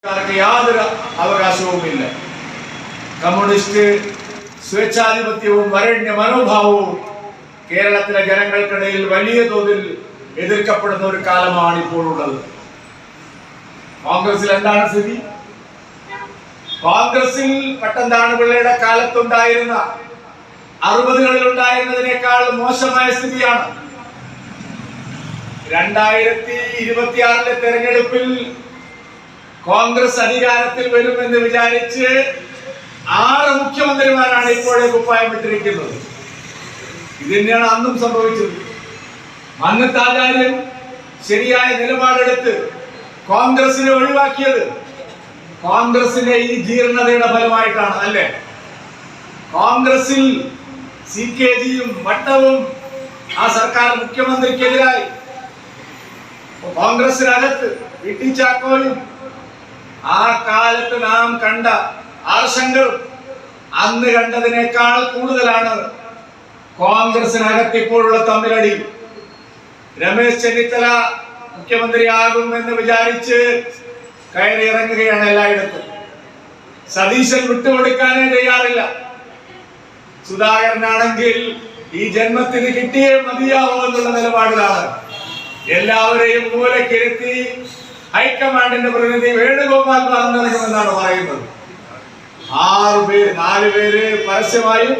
യാതൊരു അവകാശവുമില്ല. കമ്മ്യൂണിസ്റ്റ് സ്വേച്ഛാധിപത്യവും വരണ്യ മനോഭാവവും കേരളത്തിലെ ജനങ്ങൾക്കിടയിൽ വലിയ തോതിൽ എതിർക്കപ്പെടുന്ന ഒരു കാലമാണ് ഇപ്പോഴുള്ളത്. കോൺഗ്രസിൽ എന്താണ് സ്ഥിതി? കോൺഗ്രസിൽ പട്ടംതാണു പിള്ളയുടെ കാലത്തുണ്ടായിരുന്ന 60കളിൽ ഉണ്ടായിരുന്നതിനേക്കാൾ മോശമായ സ്ഥിതിയാണ്. 2026 തെരഞ്ഞെടുപ്പിൽ കോൺഗ്രസ് അധികാരത്തിൽ വരുമെന്ന് വിചാരിച്ച് 6 മുഖ്യമന്ത്രിമാരാണ് ഇപ്പോഴേ കുപ്പായമിട്ടിരിക്കുന്നത്. ഇത് തന്നെയാണ് അന്നും സംഭവിച്ചത്. മന്നത്താചാര്യൻ ശരിയായ നിലപാടെടുത്ത് കോൺഗ്രസിനെ ഒഴിവാക്കിയത് കോൺഗ്രസിന്റെ ഈ ജീർണതയുടെ ഫലമായിട്ടാണ്, അല്ലേ? കോൺഗ്രസിൽ CKGയും മട്ടവും ആ സർക്കാർ മുഖ്യമന്ത്രിക്കെതിരായി, കോൺഗ്രസിനകത്ത് VT ചാക്കോയും ആ കാലത്ത് നാം കണ്ട ആശങ്കകളും അന്ന് കണ്ടതിനേക്കാൾ കൂടുതലാണ് കോൺഗ്രസിനകത്ത് ഇപ്പോഴുള്ള തമ്മിലടി. രമേശ് ചെന്നിത്തല മുഖ്യമന്ത്രിയാകും എന്ന് വിചാരിച്ച് കയറി ഇറങ്ങുകയാണ് എല്ലായിടത്തും. സതീശൻ വിട്ടുകൊടുക്കാനേ തയ്യാറില്ല. സുധാകരനാണെങ്കിൽ ഈ ജന്മത്തിന് കിട്ടിയേ മതിയാവോ എന്നുള്ള നിലപാടിലാണ്. എല്ലാവരെയും മൂലക്കിരുത്തി ഹൈക്കമാൻഡിന്റെ പ്രതിനിധി വേണുഗോപാൽ പറഞ്ഞിറങ്ങുമെന്നാണ് പറയുന്നത്. 6 പേര്, 4 പേര് പരസ്യമായും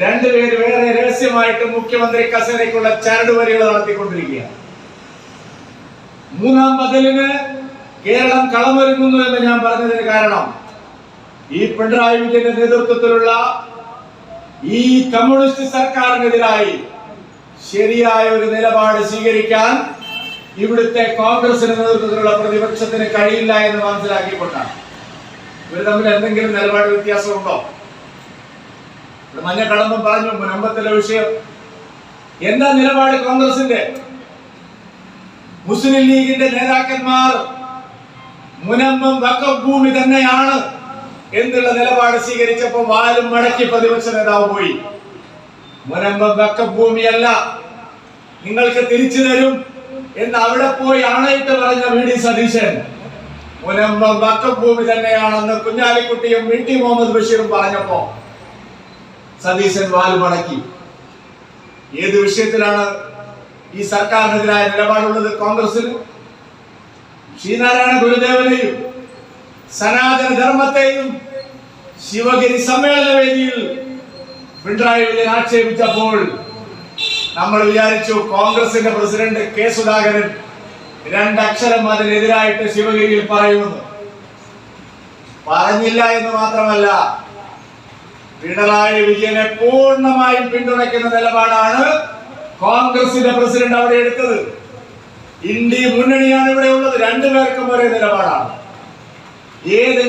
2 പേര് വേറെ രഹസ്യമായിട്ടും മുഖ്യമന്ത്രി കസേരയ്ക്കുള്ള ചരടുവരികൾ നടത്തിക്കൊണ്ടിരിക്കുകയാണ്. 3ാം ബദലിന് കേരളം കളമൊരുങ്ങുന്നു എന്ന് ഞാൻ പറഞ്ഞതിന് കാരണം ഈ പിണറായി വിജയന്റെ നേതൃത്വത്തിലുള്ള ഈ കമ്മ്യൂണിസ്റ്റ് സർക്കാരിനെതിരായി ശരിയായ ഒരു നിലപാട് സ്വീകരിക്കാൻ ഇവിടുത്തെ കോൺഗ്രസിന്റെ നേതൃത്വത്തിലുള്ള പ്രതിപക്ഷത്തിന് കഴിയില്ല എന്ന് മനസ്സിലാക്കിക്കൊണ്ടാണ്. ഇവർ തമ്മിൽ എന്തെങ്കിലും നിലപാട് വ്യത്യാസമുണ്ടോ? മഞ്ഞക്കടമ്പം പറഞ്ഞു മുനമ്പത്തിലെ വിഷയം. എന്താ നിലപാട് കോൺഗ്രസിന്റെ? മുസ്ലിം ലീഗിന്റെ നേതാക്കന്മാർ മുനമ്പം വഖഫ് ഭൂമി തന്നെയാണ് എന്നുള്ള നിലപാട് സ്വീകരിച്ചപ്പോൾ വാലും മടക്കി പ്രതിപക്ഷ നേതാവ് പോയി. മുനമ്പം വഖഫ് ഭൂമിയല്ല, നിങ്ങൾക്ക് തിരിച്ചു തരും എന്ന് അവിടെ പോയി ആണയിട്ട് പറഞ്ഞ VD സതീശൻ മുനമ്പം വഖഫ് ഭൂമി തന്നെയാണെന്ന് കുഞ്ഞാലിക്കുട്ടിയും VT മുഹമ്മദ് ബഷീറും പറഞ്ഞപ്പോ സതീശൻ വാല് മടക്കി. ഏത് വിഷയത്തിലാണ് ഈ സർക്കാരിനെതിരായ നിലപാടുള്ളത് കോൺഗ്രസിന്? ശ്രീനാരായണ ഗുരുദേവനെയും സനാതന ധർമ്മത്തെയും ശിവഗിരി സമ്മേളന വേദിയിൽ പിണറായി വിജയൻ ആക്ഷേപിച്ചപ്പോൾ നമ്മൾ വിചാരിച്ചു കോൺഗ്രസിന്റെ പ്രസിഡന്റ് K സുധാകരൻ 2 അക്ഷരം അതിനെതിരായിട്ട് ശിവഗിരിയിൽ പറയുമെന്ന്. പറഞ്ഞില്ല എന്ന് മാത്രമല്ല, പിണറായി വിജയനെ പൂർണ്ണമായും പിന്തുണയ്ക്കുന്ന നിലപാടാണ് കോൺഗ്രസിന്റെ പ്രസിഡന്റ് അവിടെ എടുത്തത്. ഇന്ത്യ മുന്നണിയാണ് ഇവിടെ ഉള്ളത്. 2 പേർക്കും ഒരേ നിലപാടാണ്. ഏതെങ്കിലും